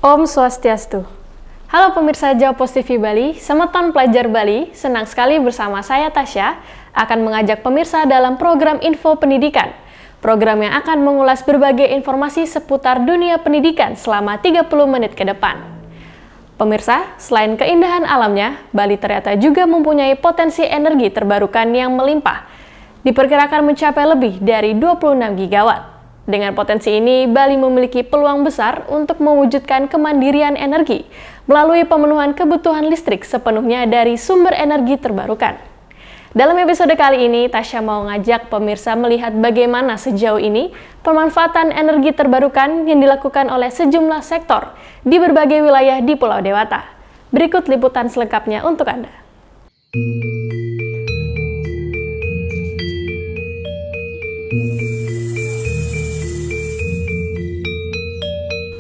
Om Swastiastu. Halo pemirsa Jawa TV Bali, Semeton Pelajar Bali, senang sekali bersama saya Tasya akan mengajak pemirsa dalam program Info Pendidikan. Program yang akan mengulas berbagai informasi seputar dunia pendidikan selama 30 menit ke depan. Pemirsa, selain keindahan alamnya, Bali ternyata juga mempunyai potensi energi terbarukan yang melimpah. Diperkirakan mencapai lebih dari 26 gigawatt. Dengan potensi ini, Bali memiliki peluang besar untuk mewujudkan kemandirian energi melalui pemenuhan kebutuhan listrik sepenuhnya dari sumber energi terbarukan. Dalam episode kali ini, Tasya mau ngajak pemirsa melihat bagaimana sejauh ini pemanfaatan energi terbarukan yang dilakukan oleh sejumlah sektor di berbagai wilayah di Pulau Dewata. Berikut liputan selengkapnya untuk Anda.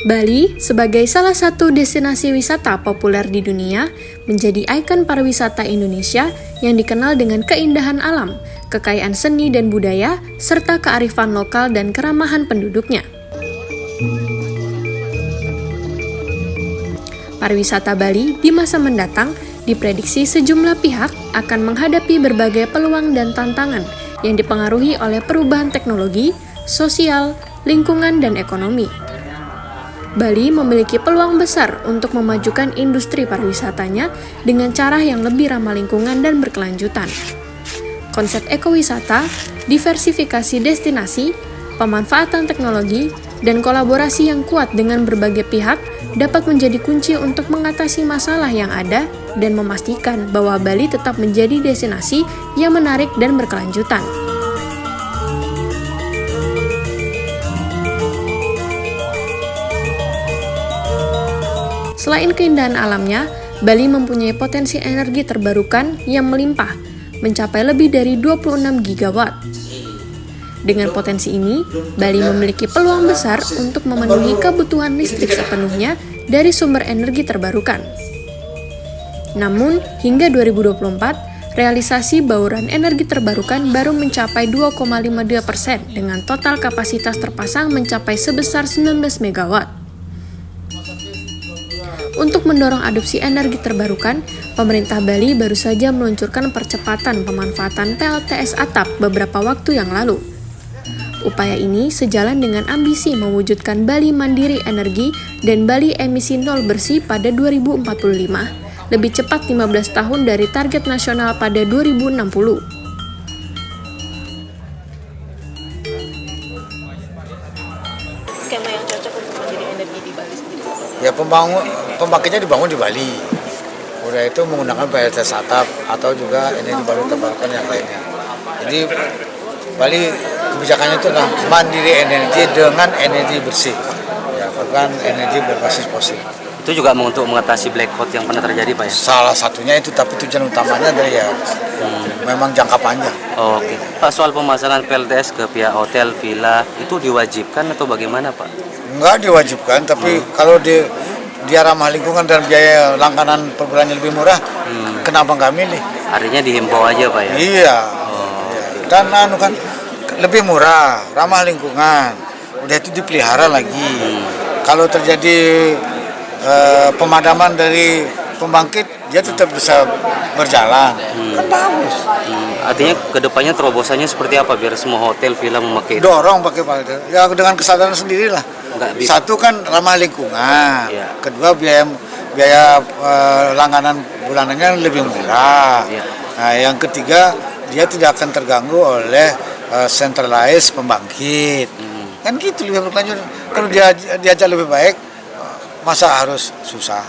Bali, sebagai salah satu destinasi wisata populer di dunia, menjadi ikon pariwisata Indonesia yang dikenal dengan keindahan alam, kekayaan seni dan budaya, serta kearifan lokal dan keramahan penduduknya. Pariwisata Bali di masa mendatang diprediksi sejumlah pihak akan menghadapi berbagai peluang dan tantangan yang dipengaruhi oleh perubahan teknologi, sosial, lingkungan, dan ekonomi. Bali memiliki peluang besar untuk memajukan industri pariwisatanya dengan cara yang lebih ramah lingkungan dan berkelanjutan. Konsep ekowisata, diversifikasi destinasi, pemanfaatan teknologi, dan kolaborasi yang kuat dengan berbagai pihak dapat menjadi kunci untuk mengatasi masalah yang ada dan memastikan bahwa Bali tetap menjadi destinasi yang menarik dan berkelanjutan. Selain keindahan alamnya, Bali mempunyai potensi energi terbarukan yang melimpah, mencapai lebih dari 26 gigawatt. Dengan potensi ini, Bali memiliki peluang besar untuk memenuhi kebutuhan listrik sepenuhnya dari sumber energi terbarukan. Namun, hingga 2024, realisasi bauran energi terbarukan baru mencapai 2,52% dengan total kapasitas terpasang mencapai sebesar 19 megawatt. Untuk mendorong adopsi energi terbarukan, pemerintah Bali baru saja meluncurkan percepatan pemanfaatan PLTS atap beberapa waktu yang lalu. Upaya ini sejalan dengan ambisi mewujudkan Bali mandiri energi dan Bali emisi nol bersih pada 2045, lebih cepat 15 tahun dari target nasional pada 2060. Skema yang cocok untuk mandiri energi di Bali sendiri? Ya pembangkitnya dibangun di Bali. Udah itu menggunakan PLTS atap atau juga energi baru terbarukan yang lainnya. Jadi Bali kebijakannya itu adalah mandiri energi dengan energi bersih. Ya, bukan energi berbasis fosil. Itu juga untuk mengatasi blackout yang pernah terjadi, Pak ya? Salah satunya itu, tapi tujuan utamanya dari memang jangka panjang. Oh, oke. Pak, soal pemasangan PLTS ke pihak hotel, villa, itu diwajibkan atau bagaimana, Pak? Enggak diwajibkan, tapi kalau dia ramah lingkungan dan biaya langganan per bulannya lebih murah, kenapa nggak milih? Artinya dihimbau aja, Pak ya? Iya. Dan kan lebih murah, ramah lingkungan. Udah itu dipelihara lagi. Kalau terjadi pemadaman dari pembangkit, dia tetap bisa berjalan. Kan bagus. Artinya kedepannya terobosannya seperti apa biar semua hotel, villa memakai itu? Dorong pakai PLTS. Ya dengan kesadaran sendirilah. Satu kan ramah lingkungan. Ya. Kedua biaya langganan bulanannya lebih murah. Ya. Nah, yang ketiga dia tidak akan terganggu oleh centralized pembangkit. Kan gitu lebih berkelanjutan. Kalau dia diajak lebih baik, masa harus susah?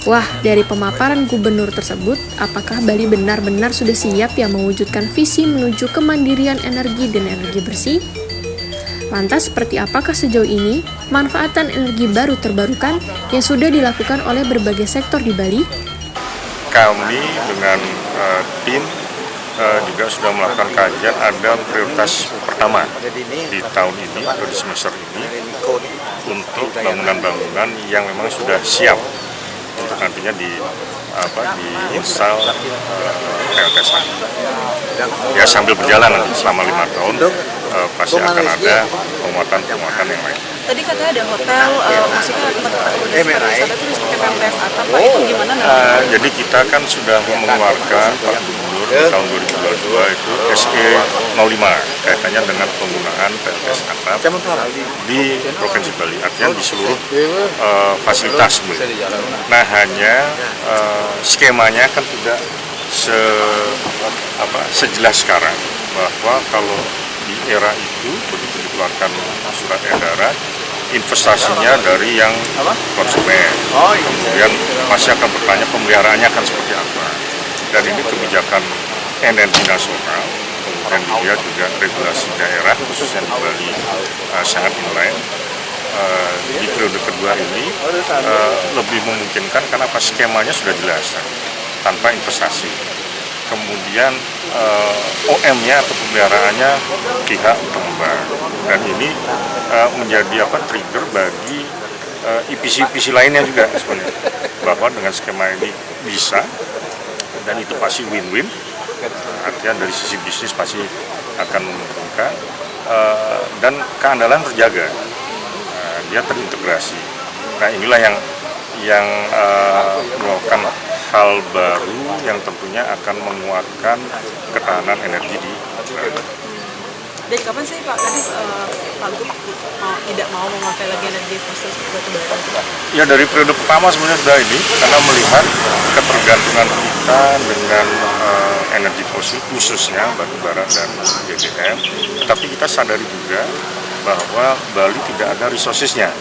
Wah, dari pemaparan gubernur tersebut, apakah Bali benar-benar sudah siap yang mewujudkan visi menuju kemandirian energi dan energi bersih? Lantas, seperti apakah sejauh ini manfaatan energi baru terbarukan yang sudah dilakukan oleh berbagai sektor di Bali? Kami dengan tim juga sudah melakukan kajian. Ada prioritas pertama di tahun ini atau di semester ini untuk bangunan-bangunan yang memang sudah siap untuk nantinya diinstal PLTS. Ya sambil berjalan nanti selama 5 tahun pasti akan ada penguatan yang lain. Tadi katanya ada hotel, maksudnya dapat akomodasi pariwisata itu harus pakai PLTS atap, Pak, itu gimana nanti? Jadi kita kan sudah mengeluarkan Pak Gubernur tahun 2022 itu SE 05 kaitannya dengan penggunaan PLTS atap di Provinsi Bali, artinya di seluruh fasilitas. Nah, hanya skemanya kan tidak sejelas sekarang, bahwa kalau di era itu begitu dikeluarkan surat edaran, investasinya dari yang konsumen, kemudian masih akan bertanya pemeliharaannya akan seperti apa, dan ini kebijakan energi nasional, kemudian dilihat juga regulasi daerah khususnya di Bali sangat inline. Di periode kedua ini lebih memungkinkan karena skemanya sudah jelas tanpa investasi. Kemudian OM-nya atau pemeliharaannya pihak pengembang, dan ini menjadi trigger bagi IPC-IPC lainnya juga sebenarnya, bahwa dengan skema ini bisa, dan itu pasti win-win, artinya dari sisi bisnis pasti akan menguntungkan, dan keandalan terjaga, dia terintegrasi. Nah, inilah yang merupakan hal baru yang tentunya akan menguatkan ketahanan energi di Bali. Dari kapan sih Pak tadi Pak Gub tidak mau memakai lagi energi fosil seperti batu bara? Ya, dari periode pertama sebenarnya sudah ini, karena melihat ketergantungan kita dengan energi fosil khususnya batu bara dan BBM, tetapi kita sadari juga bahwa Bali tidak ada resources-nya.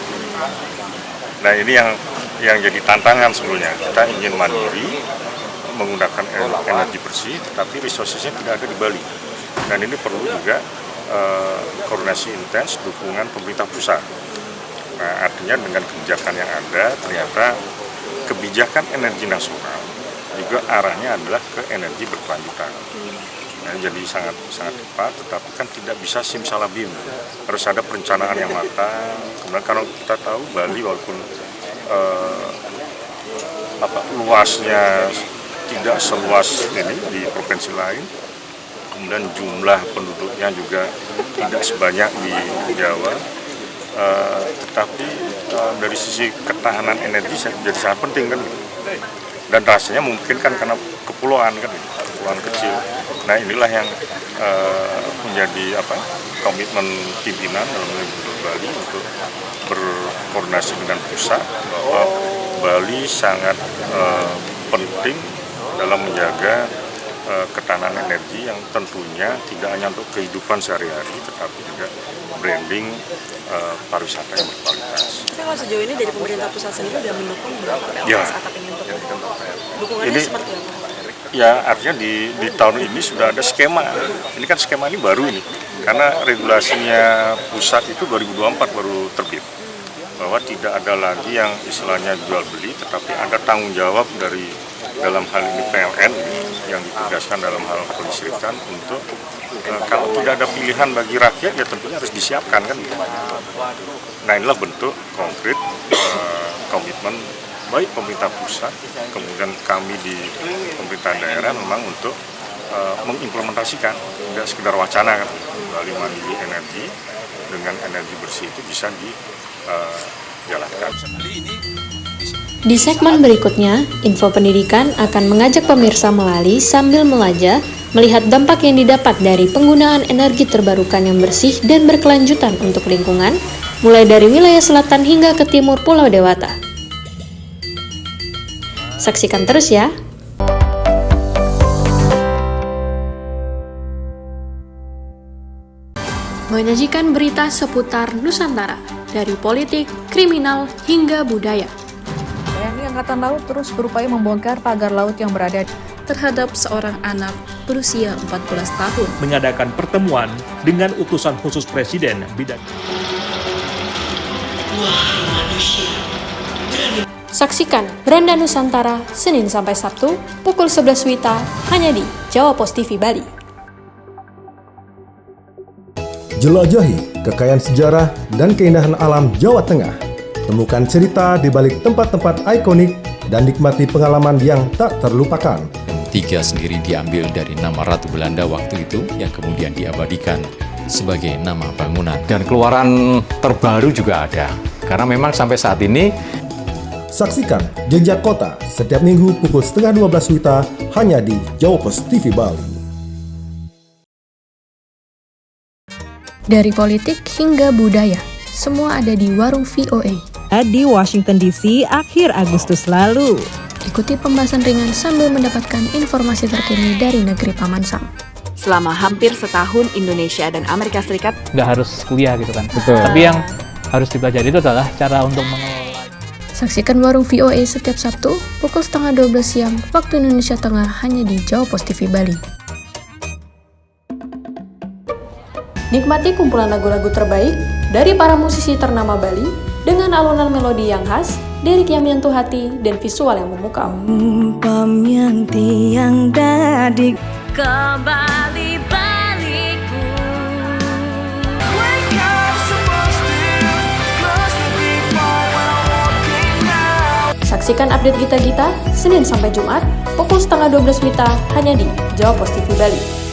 Nah, ini yang jadi tantangan sebenarnya. Kita ingin mandiri menggunakan energi bersih, tetapi resources-nya tidak ada di Bali. Dan ini perlu juga koordinasi intens dukungan pemerintah pusat. Nah, artinya dengan kebijakan yang ada, ternyata kebijakan energi nasional juga arahnya adalah ke energi berkelanjutan. Nah, jadi sangat tepat, tetapi kan tidak bisa simsalabim. Harus ada perencanaan yang matang. Kemudian kalau kita tahu Bali walaupun luasnya tidak seluas ini di provinsi lain, kemudian jumlah penduduknya juga tidak sebanyak di Jawa, tetapi dari sisi ketahanan energi jadi sangat penting kan, dan rasanya mungkin kan karena kepulauan kan, kepulauan kecil. Nah, inilah yang menjadi komitmen pimpinan dalam Gubernur Bali untuk berkoordinasi dengan pusat, bahwa Bali sangat penting dalam menjaga ketahanan energi yang tentunya tidak hanya untuk kehidupan sehari-hari, tetapi juga branding pariwisata yang berkualitas. Tapi kalau sejauh ini dari pemerintah pusat sendiri sudah mendukung berapa PLTS atap ini untuk dukungannya seperti apa? Ya, artinya di tahun ini sudah ada skema. Ini kan skema ini baru ini, karena regulasinya pusat itu 2024 baru terbit, bahwa tidak ada lagi yang istilahnya jual beli, tetapi ada tanggung jawab dari dalam hal ini PLN yang ditugaskan dalam hal kelistrikan untuk kalau tidak ada pilihan bagi rakyat, ya tentunya harus disiapkan kan. Nah, inilah bentuk konkret komitmen baik pemerintah pusat, kemudian kami di pemerintah daerah memang untuk mengimplementasikan, tidak sekedar wacana kan, Bali mandiri energi dengan energi bersih itu bisa dijalankan. Di segmen berikutnya, Info Pendidikan akan mengajak pemirsa melali sambil melajah melihat dampak yang didapat dari penggunaan energi terbarukan yang bersih dan berkelanjutan untuk lingkungan, mulai dari wilayah selatan hingga ke timur Pulau Dewata. Saksikan terus ya! Menyajikan berita seputar Nusantara, dari politik, kriminal, hingga budaya. TNI Angkatan Laut terus berupaya membongkar pagar laut yang berada terhadap seorang anak berusia 14 tahun. Mengadakan pertemuan dengan utusan khusus Presiden bidang. Saksikan Beranda Nusantara Senin sampai Sabtu pukul 11 WITA hanya di Jawa Pos TV Bali. Jelajahi kekayaan sejarah dan keindahan alam Jawa Tengah. Temukan cerita di balik tempat-tempat ikonik dan nikmati pengalaman yang tak terlupakan. Tiga sendiri diambil dari nama Ratu Belanda waktu itu yang kemudian diabadikan sebagai nama bangunan. Dan keluaran terbaru juga ada. Karena memang sampai saat ini Saksikan Jejak Kota setiap minggu pukul 11:30 WITA hanya di Jawa Pos TV Bali. Dari politik hingga budaya, semua ada di Warung VOA. Di Washington DC akhir Agustus lalu. Ikuti pembahasan ringan sambil mendapatkan informasi terkini dari negeri Paman Sam. Selama hampir setahun Indonesia dan Amerika Serikat nggak harus kuliah gitu kan. Betul. Tapi yang harus dipelajari itu adalah cara untuk mengelola. Saksikan Warung VOA setiap Sabtu pukul 11:30 siang waktu Indonesia Tengah hanya di Jawa Pos TV Bali. Nikmati kumpulan lagu-lagu terbaik dari para musisi ternama Bali dengan alunan melodi yang khas, lirik yang menyentuh hati, dan visual yang memukau. Yang tiang dadik kembali baliku. Saksikan update Gita-Gita Senin sampai Jumat pukul 11:30 WITA hanya di Jawa Pos TV Bali.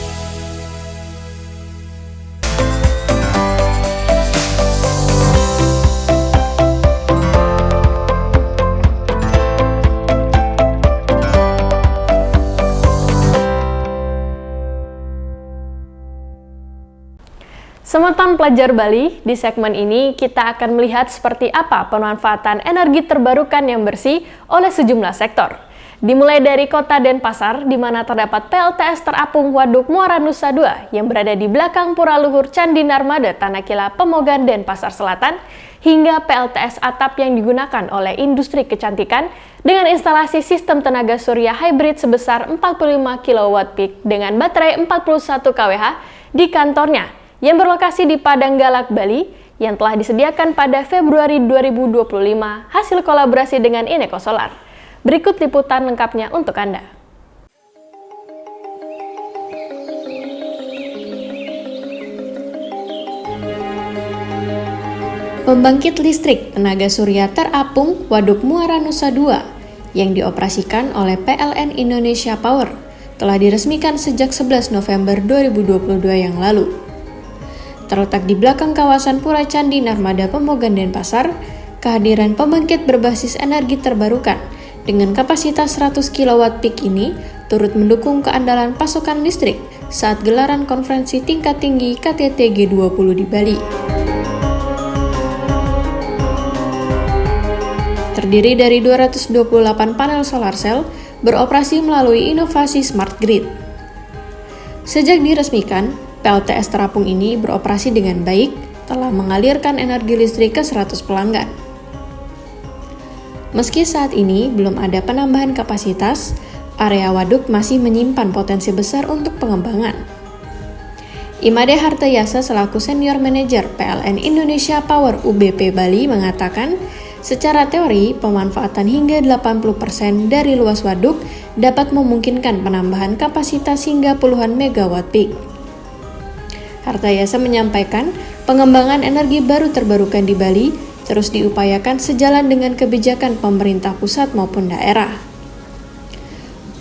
Semeton Pelajar Bali, di segmen ini kita akan melihat seperti apa pemanfaatan energi terbarukan yang bersih oleh sejumlah sektor. Dimulai dari Kota Denpasar, di mana terdapat PLTS terapung Waduk Muara Nusa Dua yang berada di belakang Pura Luhur Candi Narmada Tanah Kila Pemogan Denpasar Selatan, hingga PLTS atap yang digunakan oleh industri kecantikan dengan instalasi sistem tenaga surya hybrid sebesar 45 kW peak dengan baterai 41 kWh di kantornya yang berlokasi di Padang Galak, Bali, yang telah disediakan pada Februari 2025 hasil kolaborasi dengan Ineco Solar. Berikut liputan lengkapnya untuk Anda. Pembangkit listrik tenaga surya terapung Waduk Muara Nusa Dua yang dioperasikan oleh PLN Indonesia Power telah diresmikan sejak 11 November 2022 yang lalu. Terletak di belakang kawasan Pura Candi Narmada Pemogan Denpasar, kehadiran pembangkit berbasis energi terbarukan dengan kapasitas 100 kW peak ini turut mendukung keandalan pasokan listrik saat gelaran konferensi tingkat tinggi KTT G20 di Bali. Terdiri dari 228 panel solar cell beroperasi melalui inovasi smart grid. Sejak diresmikan, PLTS terapung ini beroperasi dengan baik, telah mengalirkan energi listrik ke 100 pelanggan. Meski saat ini belum ada penambahan kapasitas, area waduk masih menyimpan potensi besar untuk pengembangan. Imade Hartayasa selaku Senior Manager PLN Indonesia Power UBP Bali mengatakan, secara teori pemanfaatan hingga 80% dari luas waduk dapat memungkinkan penambahan kapasitas hingga puluhan megawatt peak. Hartayasa menyampaikan, pengembangan energi baru terbarukan di Bali terus diupayakan sejalan dengan kebijakan pemerintah pusat maupun daerah.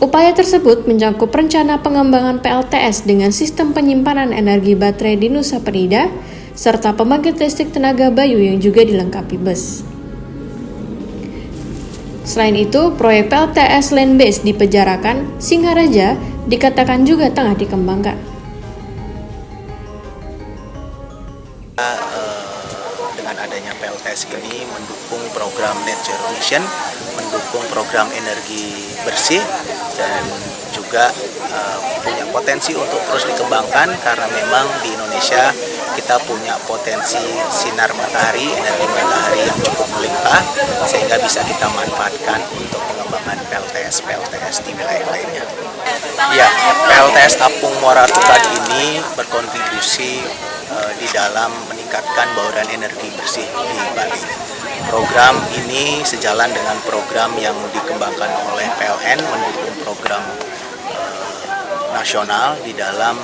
Upaya tersebut mencakup rencana pengembangan PLTS dengan sistem penyimpanan energi baterai di Nusa Penida, serta pembangkit listrik tenaga bayu yang juga dilengkapi bus. Selain itu, proyek PLTS Land Base di Pejarakan, Singaraja dikatakan juga tengah dikembangkan. Dengan adanya PLTS ini mendukung program Net Zero Emission, mendukung program energi bersih, dan juga punya potensi untuk terus dikembangkan karena memang di Indonesia kita punya potensi sinar matahari, energi matahari yang cukup melimpah sehingga bisa kita manfaatkan untuk pengembangan PLTS di wilayah lainnya. Ya, PLTS Apung Muara Tukad ini berkontribusi di dalam meningkatkan bauran energi bersih di Bali. Program ini sejalan dengan program yang dikembangkan oleh PLN mendukung program nasional di dalam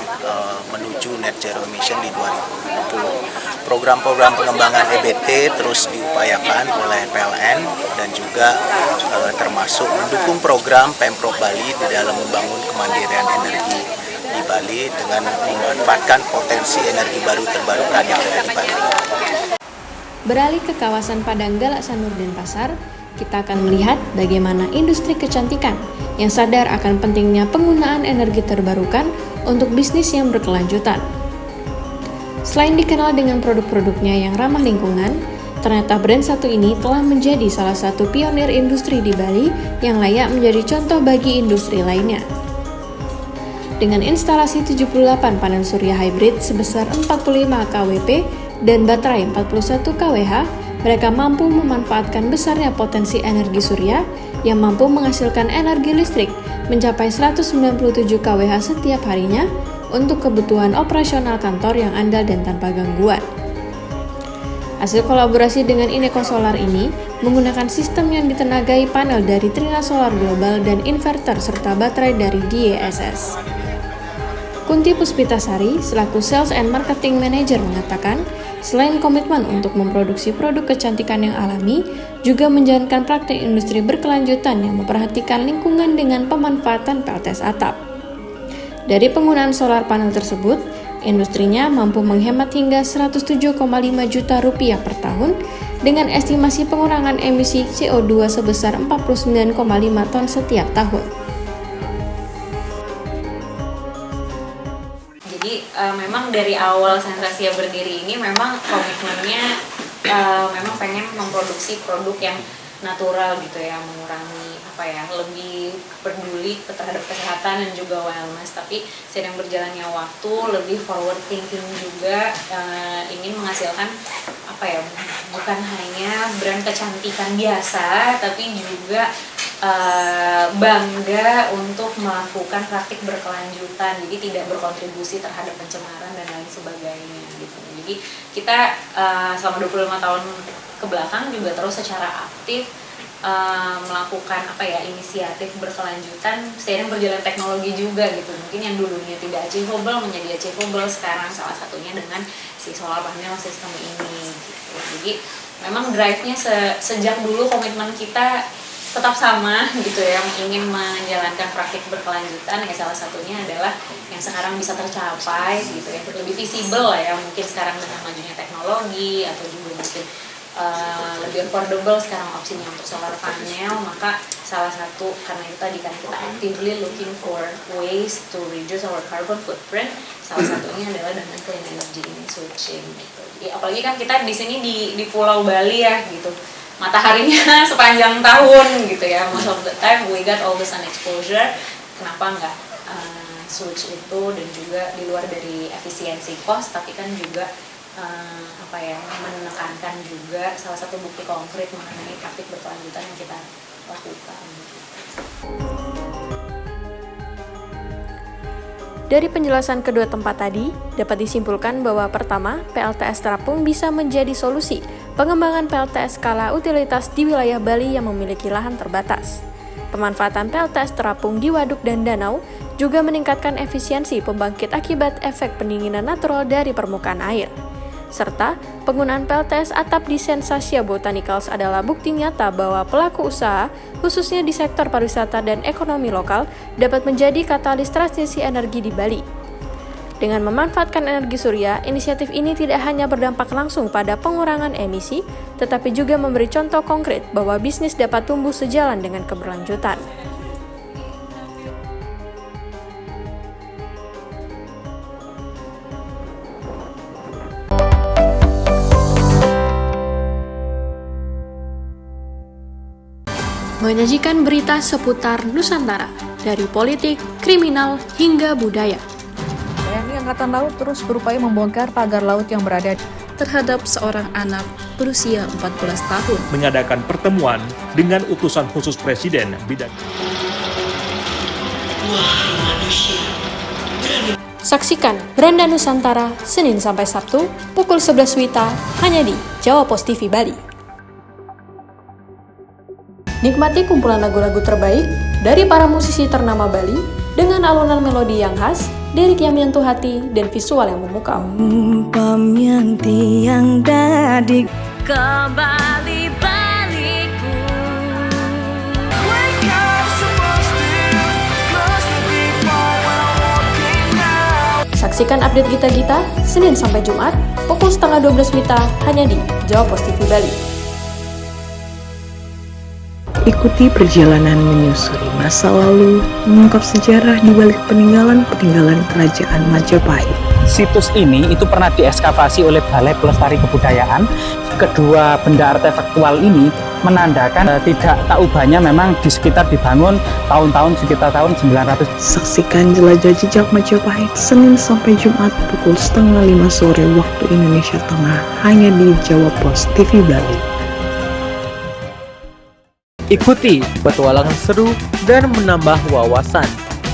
menuju net zero emission di 2020. Program-program pengembangan EBT terus diupayakan oleh PLN dan juga termasuk mendukung program Pemprov Bali di dalam membangun kemandirian energi di Bali dengan memanfaatkan potensi energi baru terbarukan yang ada di Bali. Beralih ke kawasan Padang Galak Sanur Denpasar, kita akan melihat bagaimana industri kecantikan yang sadar akan pentingnya penggunaan energi terbarukan untuk bisnis yang berkelanjutan. Selain dikenal dengan produk-produknya yang ramah lingkungan, ternyata brand satu ini telah menjadi salah satu pionir industri di Bali yang layak menjadi contoh bagi industri lainnya. Dengan instalasi 78 panel surya hybrid sebesar 45 kWp dan baterai 41 kWh, mereka mampu memanfaatkan besarnya potensi energi surya yang mampu menghasilkan energi listrik mencapai 197 kWh setiap harinya untuk kebutuhan operasional kantor yang andal dan tanpa gangguan. Hasil kolaborasi dengan Ineco Solar ini menggunakan sistem yang ditenagai panel dari Trina Solar Global dan inverter serta baterai dari GESS. Kunti Puspitasari selaku Sales and Marketing Manager mengatakan, selain komitmen untuk memproduksi produk kecantikan yang alami, juga menjalankan praktik industri berkelanjutan yang memperhatikan lingkungan dengan pemanfaatan PLTS atap. Dari penggunaan solar panel tersebut, industrinya mampu menghemat hingga 107,5 juta rupiah per tahun dengan estimasi pengurangan emisi CO2 sebesar 49,5 ton setiap tahun. Jadi memang dari awal Sensasia berdiri ini memang komitmennya memang pengen memproduksi produk yang natural gitu ya, mengurangi lebih peduli terhadap kesehatan dan juga wellness. Tapi seiring berjalannya waktu lebih forward thinking juga, ingin menghasilkan bukan hanya brand kecantikan biasa, tapi juga bangga untuk melakukan praktik berkelanjutan, jadi tidak berkontribusi terhadap pencemaran dan lain sebagainya gitu. Jadi kita selama 25 tahun ke belakang juga terus secara aktif melakukan inisiatif berkelanjutan seiring berjalan teknologi juga gitu. Mungkin yang dulunya tidak achievable menjadi achievable sekarang, salah satunya dengan si solar panel sistem ini gitu. Jadi memang drive-nya sejak dulu komitmen kita tetap sama gitu ya, ingin menjalankan praktik berkelanjutan ya, salah satunya adalah yang sekarang bisa tercapai gitu ya, lebih visible ya mungkin sekarang dengan majunya teknologi, atau juga mungkin lebih affordable sekarang opsinya untuk solar panel. Maka salah satu karena itu tadi kan kita actively looking for ways to reduce our carbon footprint, salah satunya adalah dengan clean energy ini switching gitu. Jadi, apalagi kan kita di sini di Pulau Bali ya gitu, mataharinya sepanjang tahun gitu ya, most of the time we got all the sun exposure. Kenapa nggak switch itu, dan juga di luar dari efisiensi cost, tapi kan juga menekankan juga salah satu bukti konkret mengenai praktik berkelanjutan yang kita lakukan. Dari penjelasan kedua tempat tadi, dapat disimpulkan bahwa pertama, PLTS terapung bisa menjadi solusi pengembangan PLTS skala utilitas di wilayah Bali yang memiliki lahan terbatas. Pemanfaatan PLTS terapung di waduk dan danau juga meningkatkan efisiensi pembangkit akibat efek pendinginan natural dari permukaan air. Serta, penggunaan PLTS atap di Sensasia Botanicals adalah bukti nyata bahwa pelaku usaha, khususnya di sektor pariwisata dan ekonomi lokal, dapat menjadi katalis transisi energi di Bali. Dengan memanfaatkan energi surya, inisiatif ini tidak hanya berdampak langsung pada pengurangan emisi, tetapi juga memberi contoh konkret bahwa bisnis dapat tumbuh sejalan dengan keberlanjutan. Menyajikan berita seputar Nusantara, dari politik, kriminal, hingga budaya. TNI Angkatan Laut terus berupaya membongkar pagar laut yang berada terhadap seorang anak berusia 14 tahun. Mengadakan pertemuan dengan utusan khusus Presiden bidang. Saksikan Beranda Nusantara Senin sampai Sabtu pukul 11 WITA hanya di Jawa Pos TV Bali. Nikmati kumpulan lagu-lagu terbaik dari para musisi ternama Bali dengan alunan melodi yang khas, lirik yang menyentuh hati, dan visual yang memukau. Yang tiang dadi Kembali baliku. Saksikan Saksikan update Gita-Gita Senin sampai Jumat pukul 11:30 WITA hanya di Jawa Pos TV Bali. Ikuti perjalanan menyusuri masa lalu, mengungkap sejarah di balik peninggalan-peninggalan kerajaan Majapahit. Situs ini itu pernah diekskavasi oleh Balai Pelestari Kebudayaan. Kedua benda artefaktual ini menandakan tidak tak ubahnya memang di sekitar dibangun tahun-tahun sekitar tahun 900. Saksikan jelajah jejak Majapahit Senin sampai Jumat pukul 4:30 sore waktu Indonesia Tengah hanya di Jawa Pos TV Bali. Ikuti petualangan seru dan menambah wawasan.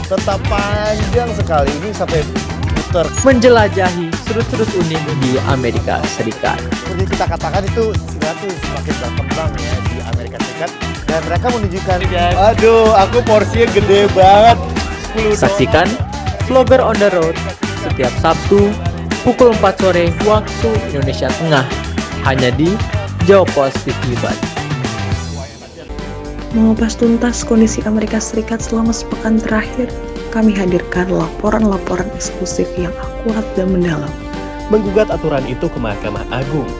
Tetap panjang sekali ini sampai putar. Menjelajahi sudut-sudut unik di Amerika Serikat. Seperti kita katakan itu sebenarnya semakin berkembang ya di Amerika Serikat. Dan mereka menunjukkan, aduh aku porsinya gede banget. Saksikan Vlogger on the Road setiap Sabtu pukul 4 sore waktu Indonesia Tengah hanya di Jawa Pos TV Bali. Mengupas tuntas kondisi Amerika Serikat selama sepekan terakhir, kami hadirkan laporan-laporan eksklusif yang akurat dan mendalam. Menggugat aturan itu ke Mahkamah Agung,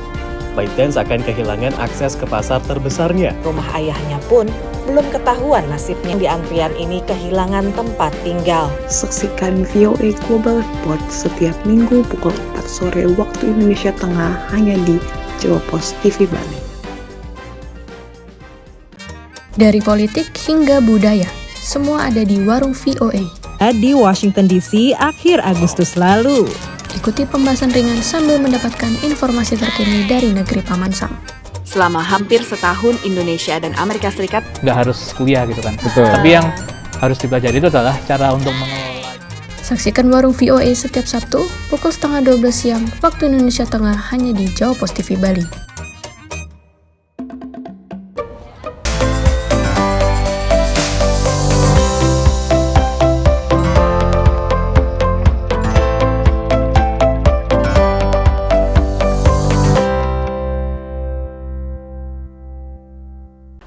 ByteDance akan kehilangan akses ke pasar terbesarnya. Rumah ayahnya pun belum ketahuan nasibnya. Di antrian ini kehilangan tempat tinggal. Saksikan VOA Global Report setiap minggu pukul 4 sore waktu Indonesia Tengah hanya di Jawa Pos TV Bali. Dari politik hingga budaya, semua ada di Warung VOA. Di Washington DC akhir Agustus lalu. Ikuti pembahasan ringan sambil mendapatkan informasi terkini dari negeri Paman Sam. Selama hampir setahun Indonesia dan Amerika Serikat Nggak harus kuliah gitu kan. Betul. Tapi yang harus dipelajari itu adalah cara untuk mengelola. Saksikan Warung VOA setiap Sabtu pukul 11:30 siang waktu Indonesia Tengah hanya di Jawa Pos TV Bali.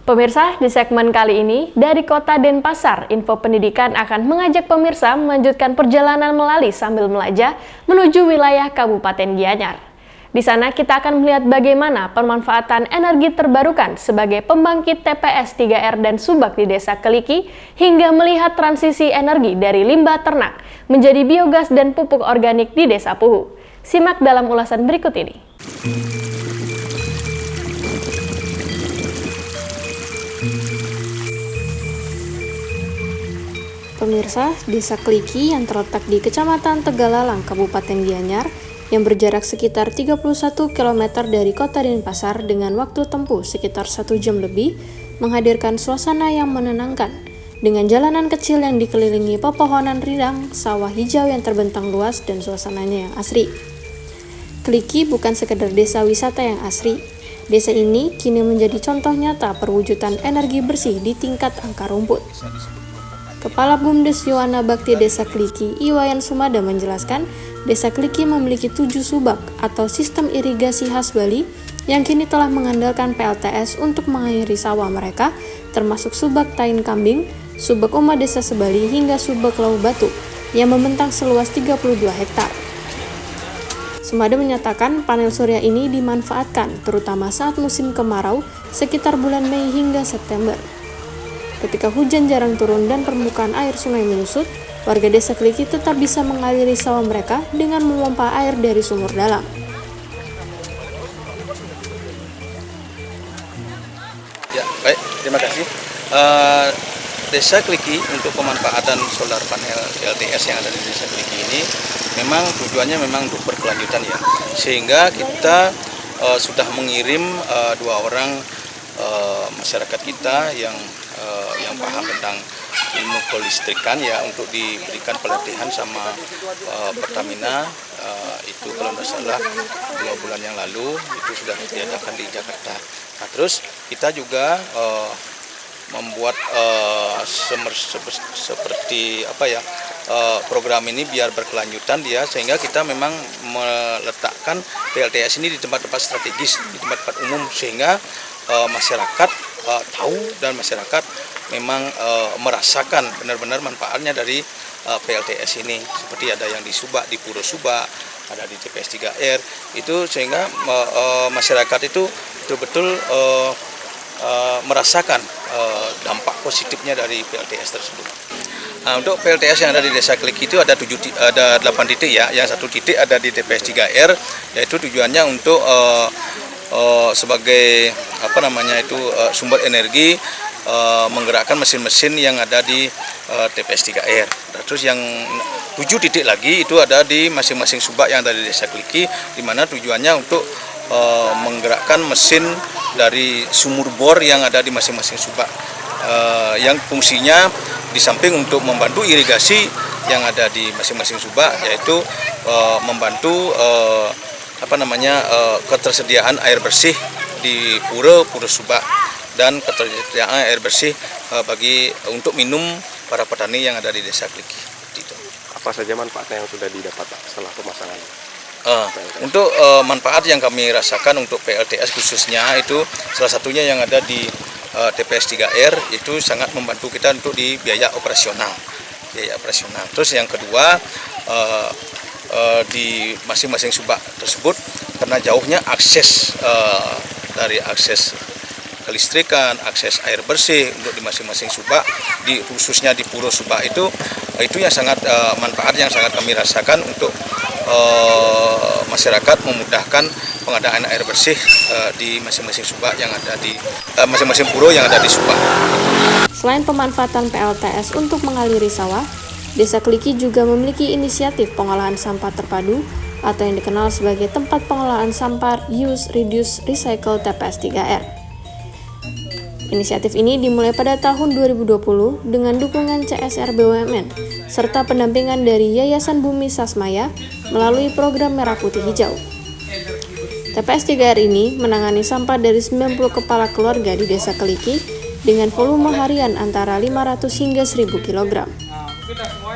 Pemirsa, di segmen kali ini, dari Kota Denpasar, Info Pendidikan akan mengajak pemirsa melanjutkan perjalanan melali sambil melajah menuju wilayah Kabupaten Gianyar. Di sana kita akan melihat bagaimana pemanfaatan energi terbarukan sebagai pembangkit TPS 3R dan Subak di Desa Keliki, hingga melihat transisi energi dari limbah ternak menjadi biogas dan pupuk organik di Desa Puhu. Simak dalam ulasan berikut ini. Pemirsa, Desa Keliki yang terletak di Kecamatan Tegalalang, Kabupaten Gianyar, yang berjarak sekitar 31 km dari Kota Denpasar dengan waktu tempuh sekitar 1 jam lebih, menghadirkan suasana yang menenangkan, dengan jalanan kecil yang dikelilingi pepohonan rindang, sawah hijau yang terbentang luas, dan suasananya yang asri. Keliki bukan sekedar desa wisata yang asri. Desa ini kini menjadi contoh nyata perwujudan energi bersih di tingkat akar rumput. Kepala Bumdes Yohana Bakti Desa Keliki, Iwayan Sumada menjelaskan, Desa Keliki memiliki 7 subak atau sistem irigasi khas Bali yang kini telah mengandalkan PLTS untuk mengairi sawah mereka, termasuk subak Tain Kambing, subak Uma Desa Sebali hingga subak Lau Batu yang membentang seluas 32 hektar. Sumada menyatakan panel surya ini dimanfaatkan terutama saat musim kemarau sekitar bulan Mei hingga September. Ketika hujan jarang turun dan permukaan air sungai menyusut, warga Desa Keliki tetap bisa mengaliri sawah mereka dengan memompa air dari sumur dalam. Ya, baik, terima kasih. Desa Keliki untuk pemanfaatan solar panel PLTS yang ada di Desa Keliki ini memang tujuannya memang untuk berkelanjutan ya. Sehingga kita sudah mengirim 2 orang masyarakat kita yang paham tentang ilmu kelistrikan ya untuk diberikan pelatihan sama Pertamina. Itu kalau tidak salah 2 bulan yang lalu itu sudah diadakan di Jakarta. Nah, terus kita juga membuat seperti apa ya, program ini biar berkelanjutan dia, sehingga kita memang meletakkan PLTS ini di tempat-tempat strategis, di tempat-tempat umum, sehingga masyarakat tahu dan masyarakat memang merasakan benar-benar manfaatnya dari PLTS ini, seperti ada yang di Subak, di Puro Subak, ada di TPS 3R, itu sehingga masyarakat itu betul-betul merasakan dampak positifnya dari PLTS tersebut. Nah, untuk PLTS yang ada di Desa Kliki itu ada 8 titik ya. Yang 1 titik ada di TPS 3R, yaitu tujuannya untuk sebagai sumber energi, menggerakkan mesin-mesin yang ada di TPS 3R. Terus yang 7 titik lagi itu ada di masing-masing subak yang ada di Desa Kliki, di mana tujuannya untuk menggerakkan mesin dari sumur bor yang ada di masing-masing subak, yang fungsinya di samping untuk membantu irigasi yang ada di masing-masing subak, yaitu membantu ketersediaan air bersih di Puro Subak dan ketersediaan air bersih untuk minum para petani yang ada di Desa Kliki. Apa saja manfaatnya yang sudah didapat setelah pemasangan? Untuk manfaat yang kami rasakan untuk PLTS khususnya itu salah satunya yang ada di TPS 3R, itu sangat membantu kita untuk di biaya operasional. Terus yang kedua, di masing-masing subak tersebut karena jauhnya akses dari akses kelistrikan, akses air bersih untuk di masing-masing subak, khususnya di Puro Subak itu yang sangat manfaat yang sangat kami rasakan untuk masyarakat, memudahkan pengadaan air bersih di masing-masing subak yang ada di masing-masing puro yang ada di Subak. Selain pemanfaatan PLTS untuk mengaliri sawah, Desa Kliki juga memiliki inisiatif pengolahan sampah terpadu atau yang dikenal sebagai tempat pengolahan sampah Use, Reduce, Recycle TPS 3R. Inisiatif ini dimulai pada tahun 2020 dengan dukungan CSR BUMN serta pendampingan dari Yayasan Bumi Sasmaya melalui program Merah Putih Hijau. TPS 3R ini menangani sampah dari 90 kepala keluarga di Desa Kliki dengan volume harian antara 500 hingga 1000 kg.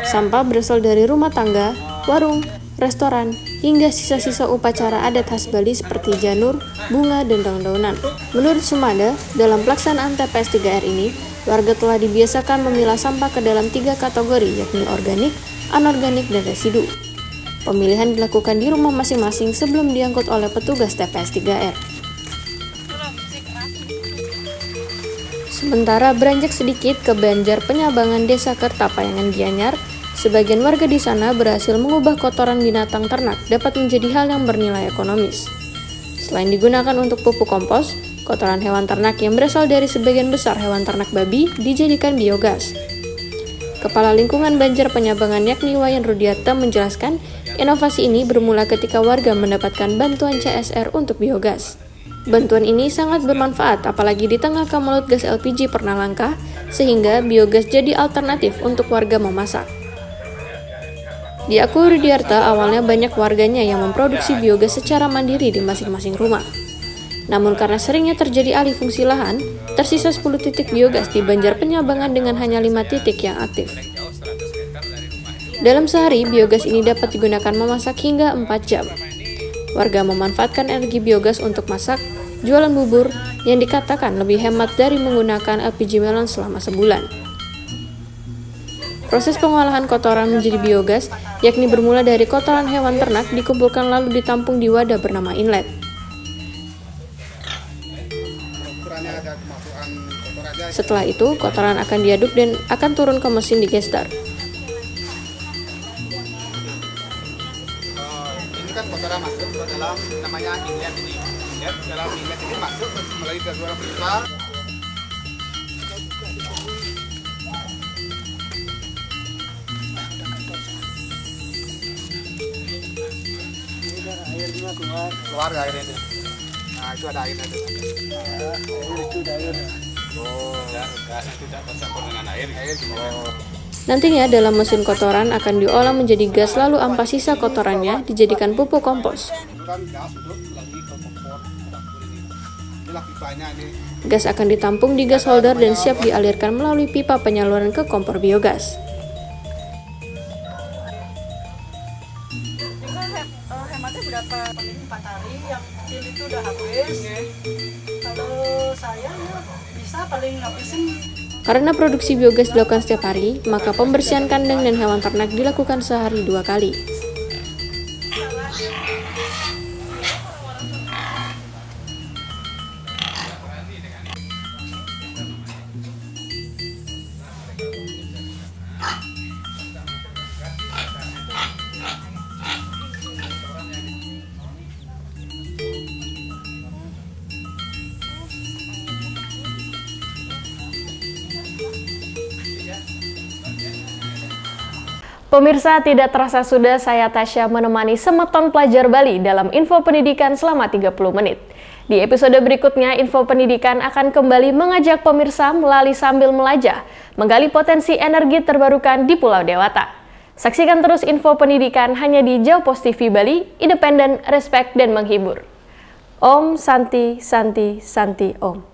Sampah berasal dari rumah tangga, warung, restoran, hingga sisa-sisa upacara adat khas Bali seperti janur, bunga, dan daun-daunan. Menurut Sumada, dalam pelaksanaan TPS 3R ini, warga telah dibiasakan memilah sampah ke dalam 3 kategori, yakni organik, anorganik, dan residu. Pemilihan dilakukan di rumah masing-masing sebelum diangkut oleh petugas TPS 3R. Sementara beranjak sedikit ke Banjar Penyabangan Desa Kertapayangan Gianyar, sebagian warga di sana berhasil mengubah kotoran binatang ternak dapat menjadi hal yang bernilai ekonomis. Selain digunakan untuk pupuk kompos, kotoran hewan ternak yang berasal dari sebagian besar hewan ternak babi dijadikan biogas. Kepala Lingkungan Banjar Penyabangan yakni Wayan Rudiarta menjelaskan, inovasi ini bermula ketika warga mendapatkan bantuan CSR untuk biogas. Bantuan ini sangat bermanfaat apalagi di tengah kemelut gas LPG pernah langka, sehingga biogas jadi alternatif untuk warga memasak. Diakui Rudiarta, awalnya banyak warganya yang memproduksi biogas secara mandiri di masing-masing rumah. Namun karena seringnya terjadi alih fungsi lahan, tersisa 10 titik biogas di Banjar Penyabangan dengan hanya 5 titik yang aktif. Dalam sehari, biogas ini dapat digunakan memasak hingga 4 jam. Warga memanfaatkan energi biogas untuk masak, jualan bubur, yang dikatakan lebih hemat dari menggunakan LPG melon selama sebulan. Proses pengolahan kotoran menjadi biogas, yakni bermula dari kotoran hewan ternak dikumpulkan lalu ditampung di wadah bernama inlet. Setelah itu, kotoran akan diaduk dan akan turun ke mesin digester. Ini kan kotoran masuk ke dalam namanya inlet ini. Dalam inlet ini masuk melalui saluran pipa. Airnya keluar air itu. Nah, itu ada airnya itu. Itu ada air. Oh, gas itu tidak bercampur dengan air. Nantinya dalam mesin kotoran akan diolah menjadi gas lalu ampas sisa kotorannya dijadikan pupuk kompos. Gas akan ditampung di gas holder dan siap dialirkan melalui pipa penyaluran ke kompor biogas. Hematnya berapa? Paling 4 hari, yang kecil itu udah habis. Kalau saya bisa paling habisin. Karena produksi biogas dilakukan setiap hari, maka pembersihan kandang dan hewan ternak dilakukan sehari 2 kali. Pemirsa, tidak terasa sudah saya Tasya menemani semeton pelajar Bali dalam info pendidikan selama 30 menit. Di episode berikutnya, info pendidikan akan kembali mengajak pemirsa melalui sambil melajah, menggali potensi energi terbarukan di Pulau Dewata. Saksikan terus info pendidikan hanya di Jawpos TV Bali, independen, respect, dan menghibur. Om Santi Santi Santi Om.